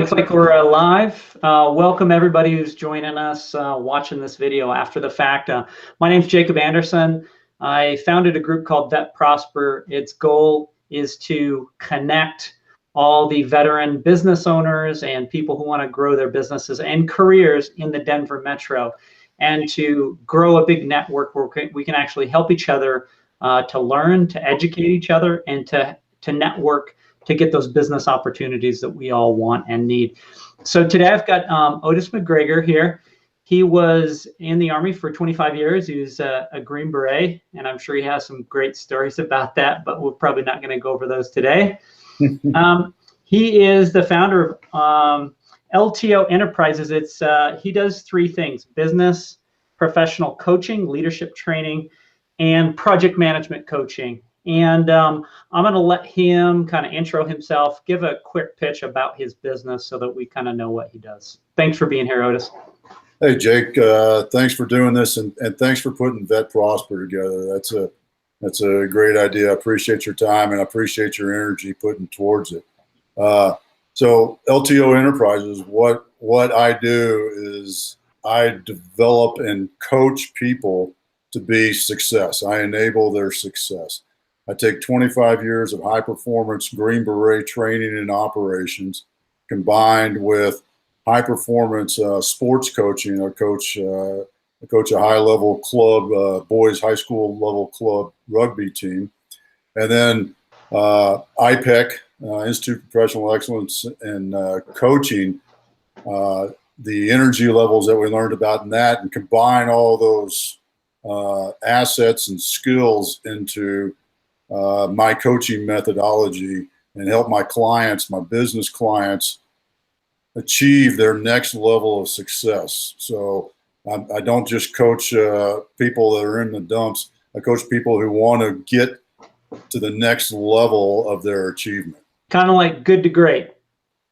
Looks like we're live. Welcome everybody who's joining us watching this video after the fact. My name's Jacob Anderson. I founded a group called Vet Prosper. Its goal is to connect all the veteran business owners and people who want to grow their businesses and careers in the Denver metro, and to grow a big network where we can actually help each other to learn, to educate each other, and to network to get those business opportunities that we all want and need. So today I've got Otis McGregor here. He was in the Army for 25 years. He was a Green Beret, and I'm sure he has some great stories about that, but we're probably not going to go over those today. He is the founder of LTO Enterprises. He does three things: business, professional coaching, leadership training, and project management coaching. And I'm going to let him kind of intro himself, give a quick pitch about his business so that we kind of know what he does. Thanks for being here, Otis. Hey, Jake. Thanks for doing this, and thanks for putting Vet Prosper together. That's a great idea. I appreciate your time, and I appreciate your energy putting towards it. So LTO Enterprises, what I do is I develop and coach people to be success. I enable their success. I take 25 years of high-performance Green Beret training and operations combined with high-performance sports coaching. I coach a high-level club, boys high school level club rugby team. And then IPEC, Institute of Professional Excellence in Coaching, the energy levels that we learned about in that, and combine all those assets and skills into my coaching methodology and help my clients, my business clients, achieve their next level of success. So I don't just coach people that are in the dumps. I coach people who want to get to the next level of their achievement. Kind of like Good to Great.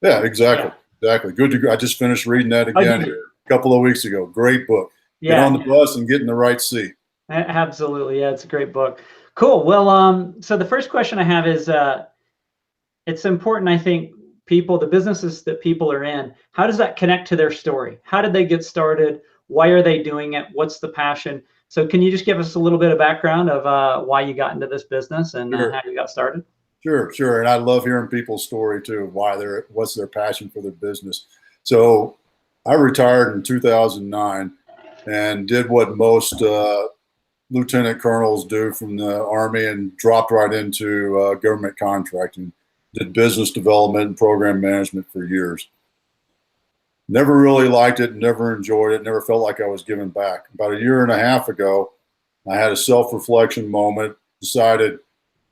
Yeah, exactly. Yeah. Exactly. Good to Great. I just finished reading that again a couple of weeks ago. Great book. Yeah. Get on the bus and get in the right seat. Absolutely. Yeah, it's a great book. Cool. Well, so the first question I have is, it's important, I think, the businesses that people are in, how does that connect to their story? How did they get started? Why are they doing it? What's the passion? So can you just give us a little bit of background of why you got into this business and how you got started? Sure. And I love hearing people's story too, what's their passion for their business. So I retired in 2009 and did what most lieutenant colonels do from the Army and dropped right into government contracting. Did business development and program management for years. Never really liked it, never enjoyed it, never felt like I was giving back. About a year and a half ago, I had a self-reflection moment, decided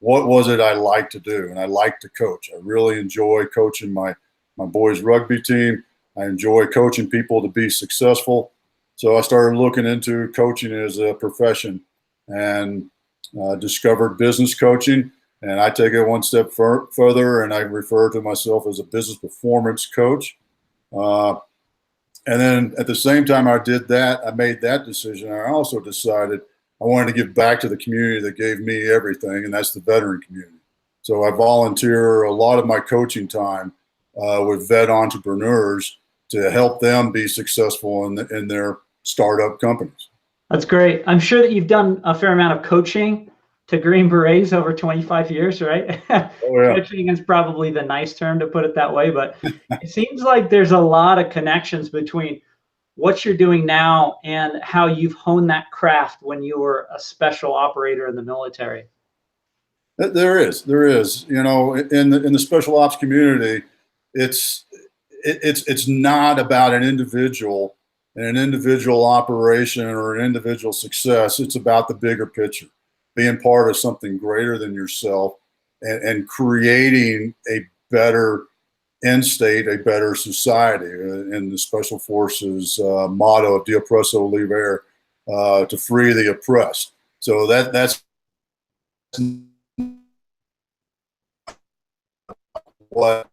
what was it I liked to do, and I like to coach. I really enjoy coaching my boys' rugby team. I enjoy coaching people to be successful. So I started looking into coaching as a profession and discovered business coaching. And I take it one step further, and I refer to myself as a business performance coach. And then at the same time I did that, I made that decision. I also decided I wanted to give back to the community that gave me everything, and that's the veteran community. So I volunteer a lot of my coaching time with vet entrepreneurs to help them be successful in their startup companies. That's great. I'm sure that you've done a fair amount of coaching to Green Berets over 25 years, right? Oh, yeah. Coaching is probably the nice term to put it that way, but it seems like there's a lot of connections between what you're doing now and how you've honed that craft when you were a special operator in the military. There is. You know, in the special ops community, it's not about an individual and an individual operation or an individual success. It's about the bigger picture, being part of something greater than yourself and creating a better end state, a better society. In the Special Forces motto of "De oppresso libere," to free the oppressed. So that's what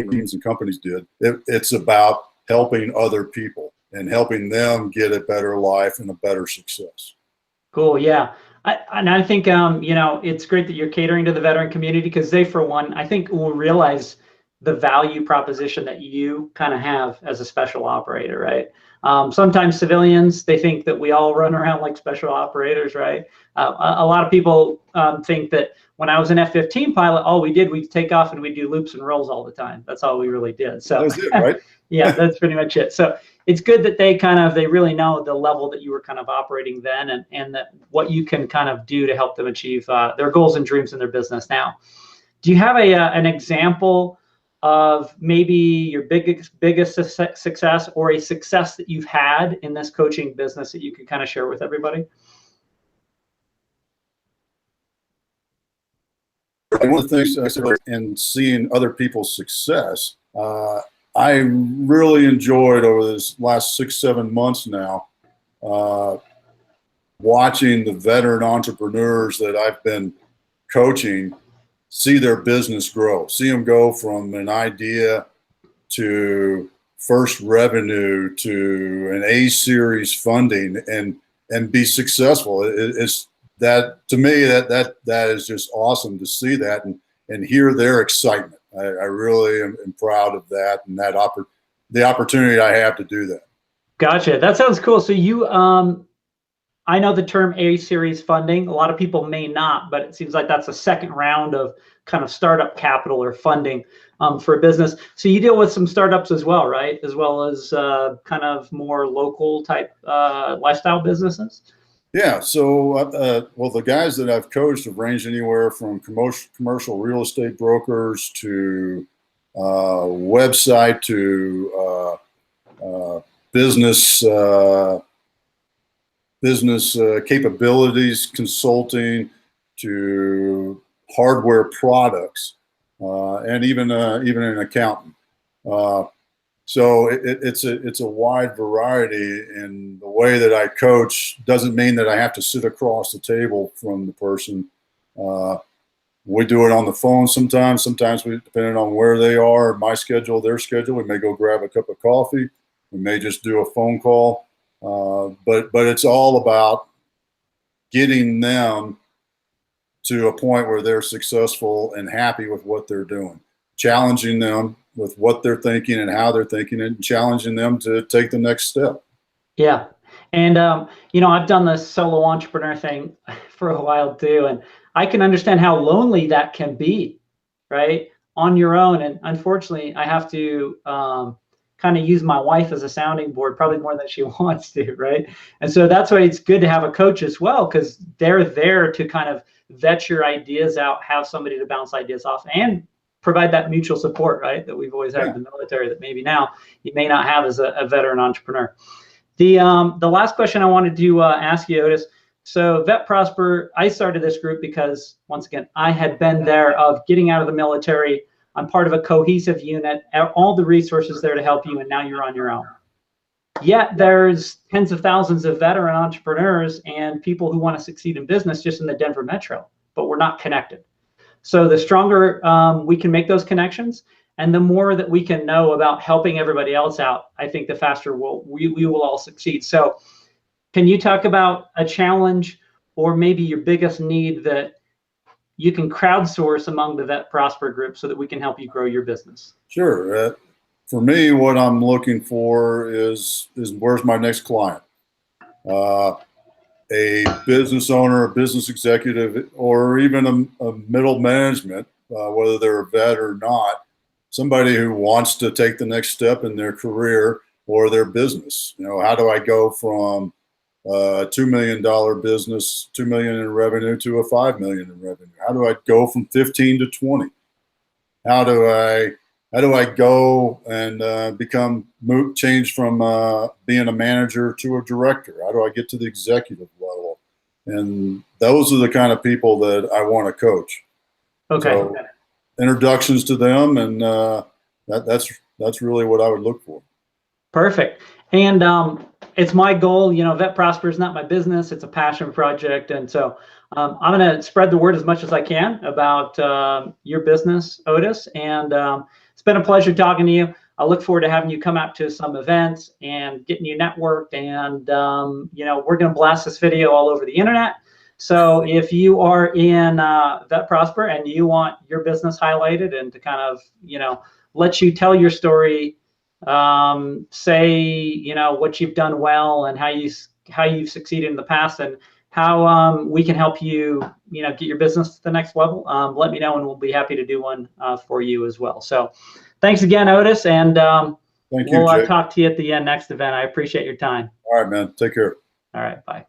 teams and companies did. It's about helping other people and helping them get a better life and a better success. Cool. Yeah. I think, you know, it's great that you're catering to the veteran community, because they, for one, I think will realize the value proposition that you kind of have as a special operator, right? Sometimes civilians, they think that we all run around like special operators, right? A lot of people think that when I was an F-15 pilot, all we did, we'd take off and we'd do loops and rolls all the time. That's all we really did. So that's it, right? Yeah, that's pretty much it. So it's good that they really know the level that you were kind of operating then, and that what you can kind of do to help them achieve their goals and dreams in their business now. Do you have an example of maybe your biggest success, or a success that you've had in this coaching business that you could kind of share with everybody? One of the things I said in seeing other people's success, I really enjoyed over this last 6-7 months now, watching the veteran entrepreneurs that I've been coaching see their business grow, see them go from an idea to first revenue to an A-series funding and be successful. It's that, to me, that is just awesome to see that and hear their excitement. I really am proud of that, and the opportunity I have to do that. Gotcha. That sounds cool. So you, I know the term A-series funding. A lot of people may not, but it seems like that's a second round of kind of startup capital or funding for a business. So you deal with some startups as well, right? As well as kind of more local type lifestyle businesses? Yeah. So, well, the guys that I've coached have ranged anywhere from commercial real estate brokers to website to business capabilities consulting to hardware products, and even an accountant. So it's a wide variety, and the way that I coach doesn't mean that I have to sit across the table from the person. We do it on the phone sometimes. Sometimes we, depending on where they are, my schedule, their schedule, we may go grab a cup of coffee. We may just do a phone call. But it's all about getting them to a point where they're successful and happy with what they're doing, challenging them with what they're thinking and how they're thinking, and challenging them to take the next step. Yeah. And, I've done the solo entrepreneur thing for a while too, and I can understand how lonely that can be, right? On your own. And unfortunately, I have to kind of use my wife as a sounding board, probably more than she wants to, right? And so that's why it's good to have a coach as well, because they're there to kind of vet your ideas out, have somebody to bounce ideas off, and provide that mutual support, right? That we've always had in the military that maybe now you may not have as a veteran entrepreneur. The last question I wanted to ask you, Otis. So Vet Prosper, I started this group because, once again, I had been there of getting out of the military. I'm part of a cohesive unit, all the resources there to help you, and now you're on your own. Yet there's tens of thousands of veteran entrepreneurs and people who want to succeed in business just in the Denver metro, but we're not connected. So the stronger we can make those connections, and the more that we can know about helping everybody else out, I think the faster we will all succeed. So can you talk about a challenge or maybe your biggest need that you can crowdsource among the Vet Prosper group so that we can help you grow your business? Sure. For me, what I'm looking for is where's my next client? A business owner, a business executive, or even a middle management, whether they're a vet or not, somebody who wants to take the next step in their career or their business. How do I go from a $2 million business, $2 million in revenue, to a $5 million in revenue? How do I go from 15 to 20? How do I go and change from being a manager to a director? How do I get to the executive level? And those are the kind of people that I want to coach. Okay. So, introductions to them, and that's really what I would look for. Perfect. And it's my goal. Vet Prosper is not my business; it's a passion project, and so I'm going to spread the word as much as I can about your business, Otis. And it's been a pleasure talking to you. I look forward to having you come out to some events and getting you networked. And we're going to blast this video all over the internet. So if you are in Vet Prosper and you want your business highlighted and to kind of lets you tell your story, say, you know, what you've done well and how you've succeeded in the past, and how we can help you, you know, get your business to the next level. Let me know, and we'll be happy to do one for you as well. So thanks again, Otis, and Thank you, we'll Jake. talk to you at the next event. I appreciate your time. All right, man. Take care. All right, bye.